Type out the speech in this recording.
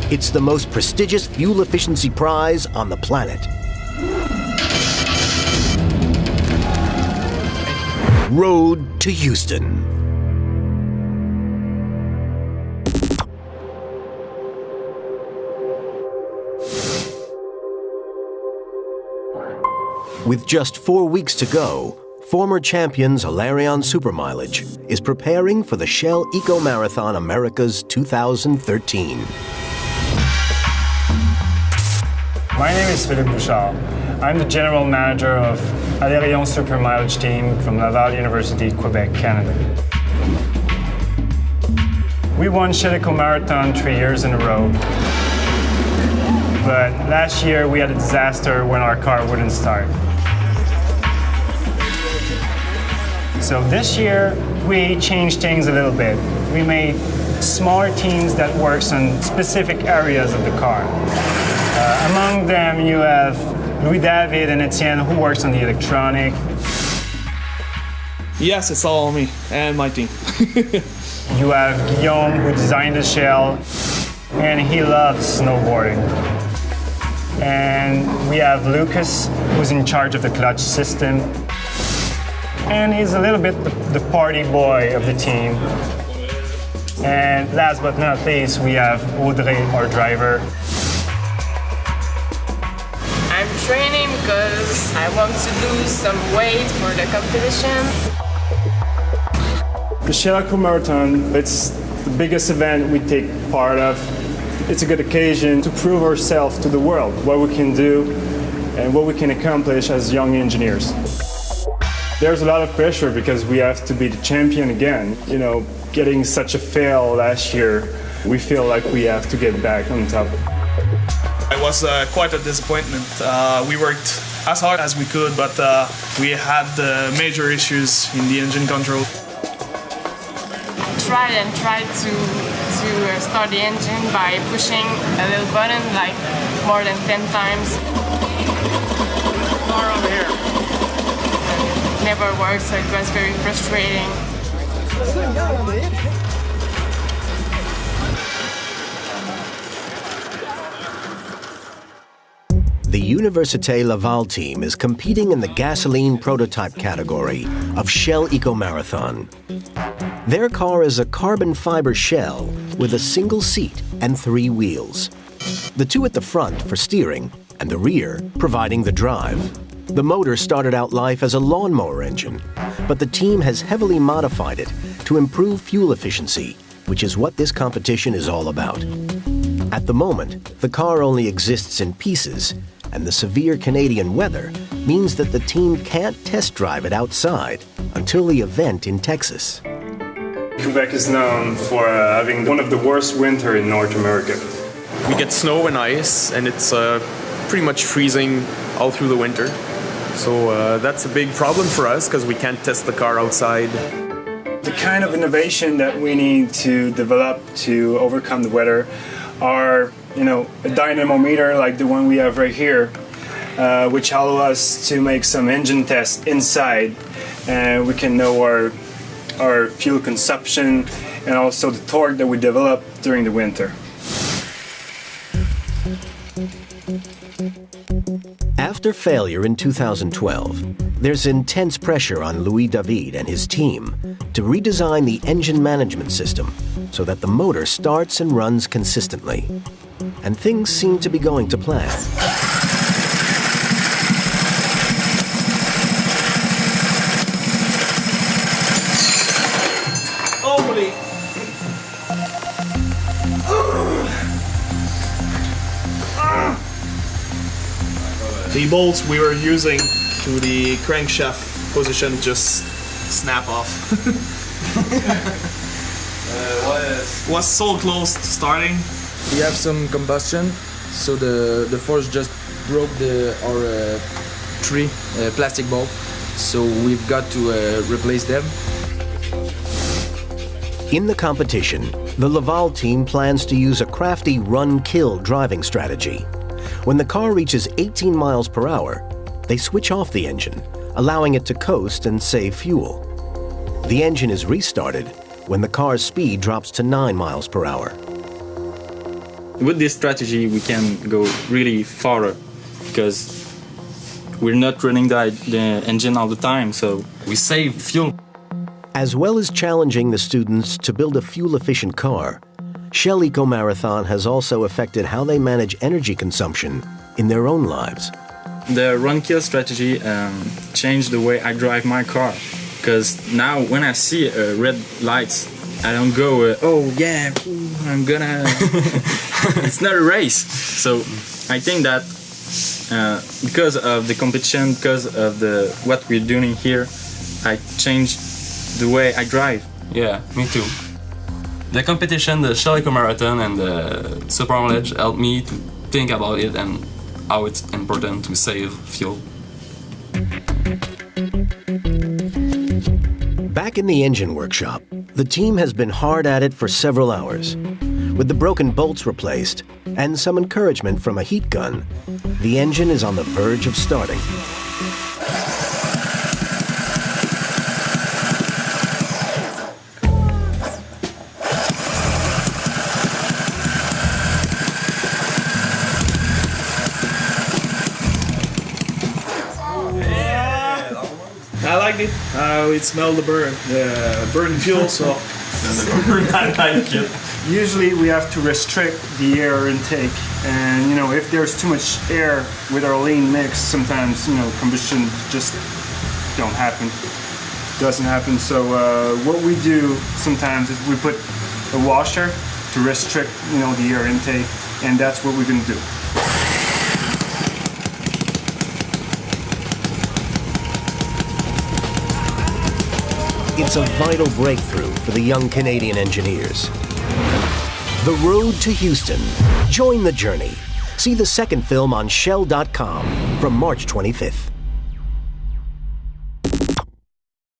It's the most prestigious fuel efficiency prize on the planet. Road to Houston. With just 4 weeks to go, former champions Alerion Supermileage is preparing for the Shell Eco Marathon Americas 2013. My name is Philippe Bouchard. I'm the general manager of Alerion Supermileage team from Laval University, Quebec, Canada. We won Shell Eco Marathon 3 years in a row. But last year we had a disaster when our car wouldn't start. So this year, we changed things a little bit. We made smaller teams that works on specific areas of the car. Among them, you have Louis David and Etienne, who works on the electronic. Yes, it's all me and my team. You have Guillaume, who designed the shell, and he loves snowboarding. And we have Lucas, who's in charge of the clutch system. And he's a little bit the party boy of the team. And last but not least, we have Audrey, our driver. I'm training because I want to lose some weight for the competition. The Shell Eco Marathon, it's the biggest event we take part of. It's a good occasion to prove ourselves to the world, what we can do and what we can accomplish as young engineers. There's a lot of pressure because we have to be the champion again. You know, getting such a fail last year, we feel like we have to get back on top. It was quite a disappointment. We worked as hard as we could, but we had major issues in the engine control. I tried to start the engine by pushing a little button like more than 10 times. More over here. Never worked, so it was very frustrating. The Université Laval team is competing in the gasoline prototype category of Shell Eco Marathon. Their car is a carbon fiber shell with a single seat and 3 wheels. The 2 at the front for steering and the rear providing the drive. The motor started out life as a lawnmower engine, but the team has heavily modified it to improve fuel efficiency, which is what this competition is all about. At the moment, the car only exists in pieces, and the severe Canadian weather means that the team can't test drive it outside until the event in Texas. Quebec is known for having one of the worst winters in North America. We get snow and ice, and it's pretty much freezing all through the winter. So that's a big problem for us because we can't test the car outside. The kind of innovation that we need to develop to overcome the weather are, a dynamometer like the one we have right here, which allow us to make some engine tests inside, and we can know our fuel consumption and also the torque that we develop during the winter. After failure in 2012, there's intense pressure on Louis David and his team to redesign the engine management system so that the motor starts and runs consistently. And things seem to be going to plan. Holy! The bolts we were using to the crankshaft position just snap off. Was so close to starting. We have some combustion, so the force just broke our 3 plastic bulb, so we've got to replace them. In the competition, the Laval team plans to use a crafty run-kill driving strategy. When the car reaches 18 miles per hour, they switch off the engine, allowing it to coast and save fuel. The engine is restarted when the car's speed drops to 9 miles per hour. with this strategy, we can go really far because we're not running the engine all the time, so we save fuel. As well as challenging the students to build a fuel-efficient car, Shell Eco Marathon has also affected how they manage energy consumption in their own lives. The run-kill strategy changed the way I drive my car, because now when I see red lights, I don't go, oh yeah, I'm gonna... It's not a race. So I think that because of the competition, because of what we're doing here, I changed the way I drive. Yeah, me too. The competition, the Shell Eco Marathon and the Supermileage helped me to think about it and how it's important to save fuel. Back in the engine workshop, the team has been hard at it for several hours. With the broken bolts replaced and some encouragement from a heat gun, the engine is on the verge of starting. I liked it. It smelled the burning fuel, so I like it. Usually we have to restrict the air intake, and if there's too much air with our lean mix, sometimes combustion just doesn't happen. So what we do sometimes is we put a washer to restrict the air intake, and that's what we're going to do. It's a vital breakthrough for the young Canadian engineers. The Road to Houston. Join the journey. See the second film on Shell.com from March 25th.